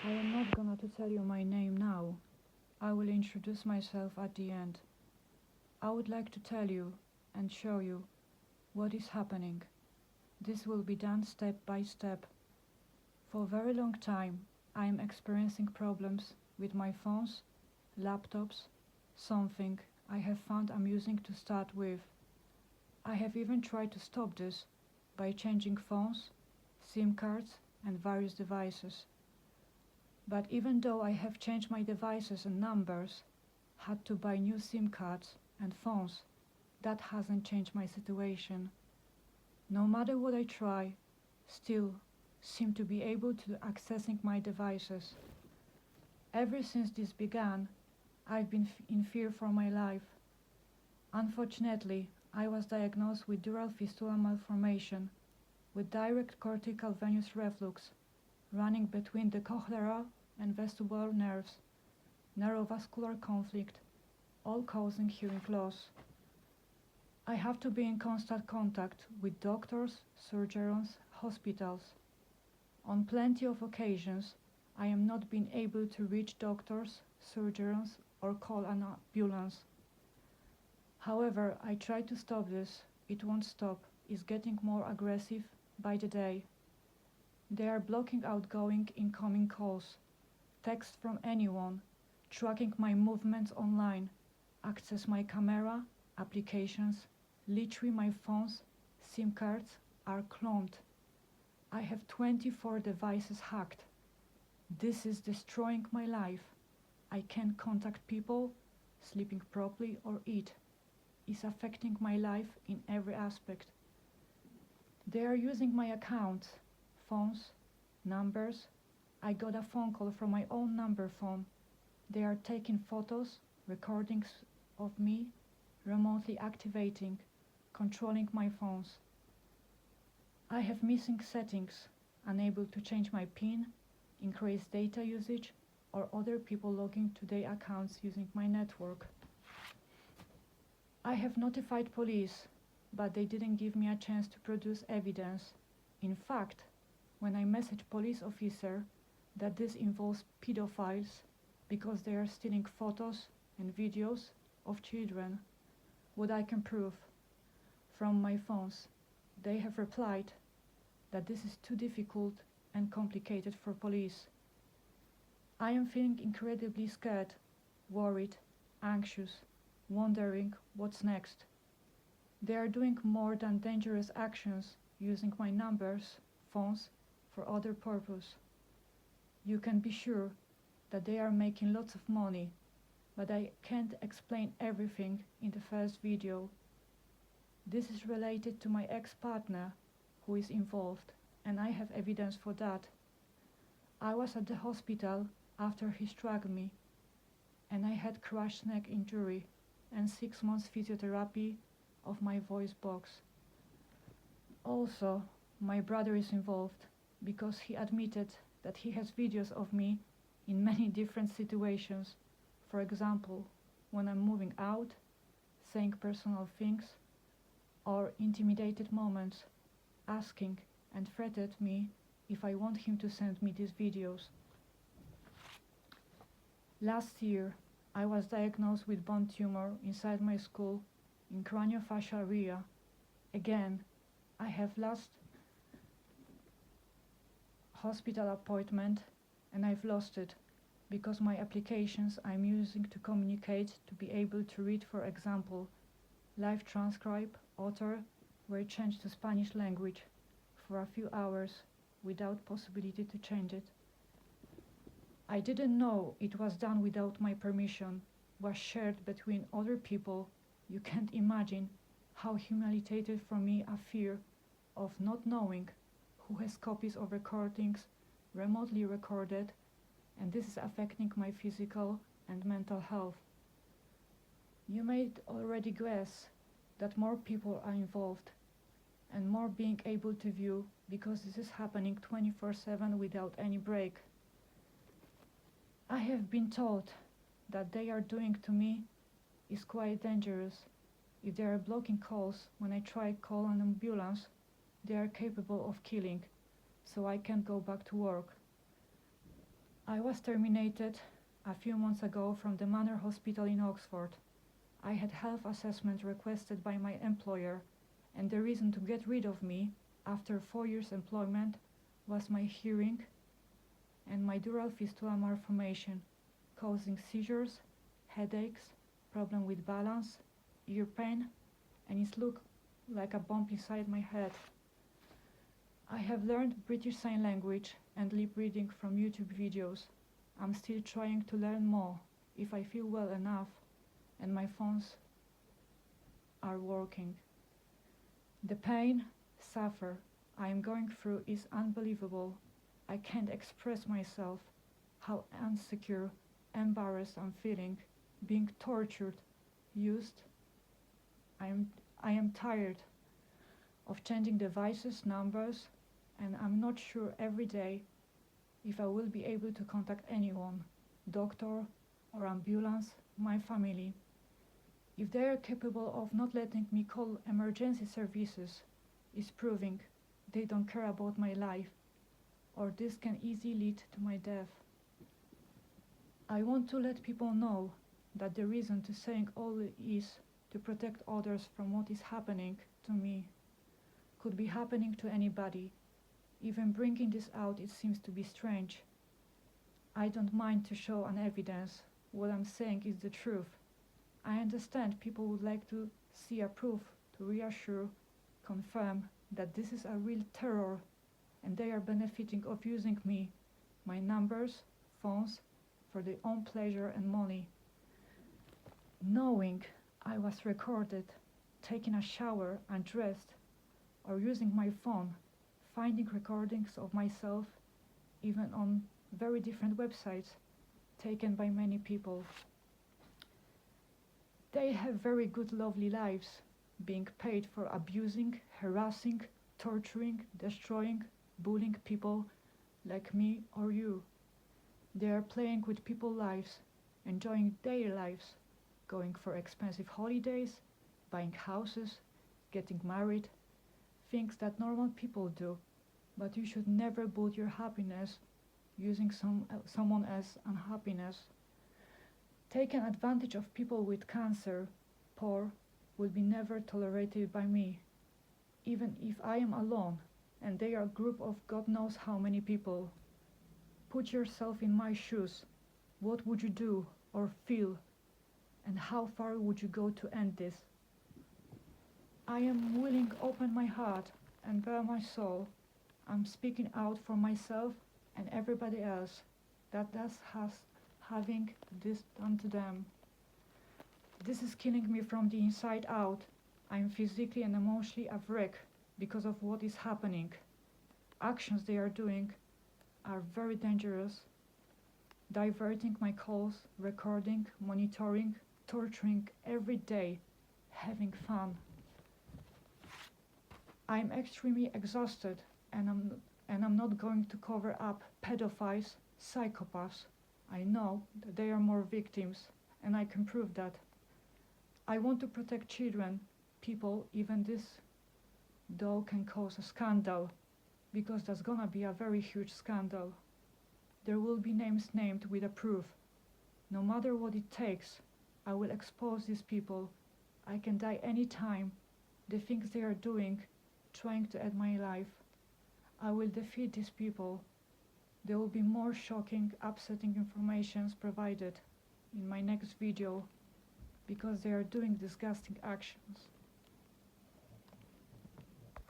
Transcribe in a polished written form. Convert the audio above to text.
I am not gonna to tell you my name now. I will introduce myself at the end. I would like to tell you and show you what is happening. This will be done step by step. For a very long time, I am experiencing problems with my phones, laptops, something I have found amusing to start with. I have even tried to stop this by changing phones, SIM cards, and various devices. But even though I have changed my devices and numbers, had to buy new SIM cards and phones, that hasn't changed my situation. No matter what I try, still seem to be able to accessing my devices. Ever since this began, I've been in fear for my life. Unfortunately, I was diagnosed with dural fistula malformation, with direct cortical venous reflux running between the cochlear and vestibular nerves, neurovascular conflict, all causing hearing loss. I have to be in constant contact with doctors, surgeons, hospitals. On plenty of occasions, I am not being able to reach doctors, surgeons, or call an ambulance. However, I try to stop this. It won't stop. It's getting more aggressive by the day. They are blocking outgoing, incoming calls, text from anyone, tracking my movements online, access my camera, applications, literally my phones, SIM cards are cloned. I have 24 devices hacked. This is destroying my life. I can't contact people, sleeping properly or eat. It's affecting my life in every aspect. They are using my accounts, phones, numbers. I got a phone call from my own number phone. They are taking photos, recordings of me, remotely activating, controlling my phones. I have missing settings, unable to change my PIN, increase data usage, or other people logging to their accounts using my network. I have notified police, but they didn't give me a chance to produce evidence. In fact, when I messaged police officer that this involves pedophiles because they are stealing photos and videos of children, what I can prove from my phones, they have replied that this is too difficult and complicated for police. I am feeling incredibly scared, worried, anxious, wondering what's next. They are doing more than dangerous actions using my numbers, phones, for other purpose. You can be sure that they are making lots of money, but I can't explain everything in the first video. This is related to my ex-partner who is involved, and I have evidence for that. I was at the hospital after he struck me, and I had crushed neck injury and 6 months physiotherapy of my voice box. Also, my brother is involved because he admitted that he has videos of me in many different situations. For example, when I'm moving out, saying personal things, or intimidated moments, asking and threatened me if I want him to send me these videos. Last year, I was diagnosed with bone tumor inside my skull in craniofacial area. Again, I have last hospital appointment and I've lost it because my applications I'm using to communicate to be able to read, for example, live transcribe, author, were changed to Spanish language for a few hours without possibility to change it. I didn't know it was done without my permission, was shared between other people. You can't imagine how humiliated for me a fear of not knowing who has copies of recordings remotely recorded, and this is affecting my physical and mental health. You may already guess that more people are involved and more being able to view because this is happening 24/7 without any break. I have been told that they are doing to me is quite dangerous. If they are blocking calls when I try call an ambulance, they are capable of killing, so I can't go back to work. I was terminated a few months ago from the Manor Hospital in Oxford. I had health assessment requested by my employer, and the reason to get rid of me after 4 years employment was my hearing and my dural fistula malformation, causing seizures, headaches, problem with balance, ear pain, and it looked like a bump inside my head. I have learned British Sign Language and lip reading from YouTube videos. I'm still trying to learn more if I feel well enough and my phones are working. The pain, suffer I am going through is unbelievable. I can't express myself, how insecure, embarrassed I'm feeling, being tortured, used. I am tired of changing devices, numbers, and I'm not sure every day if I will be able to contact anyone, doctor or ambulance, my family. If they are capable of not letting me call emergency services, is proving they don't care about my life, or this can easily lead to my death. I want to let people know that the reason to saying all is to protect others from what is happening to me. Could be happening to anybody. Even bringing this out, it seems to be strange. I don't mind to show an evidence. What I'm saying is the truth. I understand people would like to see a proof to reassure, confirm that this is a real terror and they are benefiting of using me, my numbers, phones, for their own pleasure and money. Knowing I was recorded, taking a shower, undressed, or using my phone, finding recordings of myself, even on very different websites, taken by many people. They have very good, lovely lives, being paid for abusing, harassing, torturing, destroying, bullying people like me or you. They are playing with people's lives, enjoying their lives, going for expensive holidays, buying houses, getting married, things that normal people do, but you should never build your happiness using someone else's unhappiness. Taking advantage of people with cancer, poor, will be never tolerated by me, even if I am alone and they are a group of God knows how many people. Put yourself in my shoes. What would you do or feel, and how far would you go to end this? I am willing open my heart and bare my soul. I'm speaking out for myself and everybody else that has having this done to them. This is killing me from the inside out. I am physically and emotionally a wreck because of what is happening. Actions they are doing are very dangerous. Diverting my calls, recording, monitoring, torturing every day, having fun. I'm extremely exhausted and I'm not going to cover up pedophiles, psychopaths. I know that they are more victims and I can prove that. I want to protect children, people, even this though can cause a scandal, because that's gonna be a very huge scandal. There will be names named with a proof. No matter what it takes, I will expose these people. I can die any time. The things they are doing, trying to end my life. I will defeat these people. There will be more shocking, upsetting informations provided in my next video, because they are doing disgusting actions.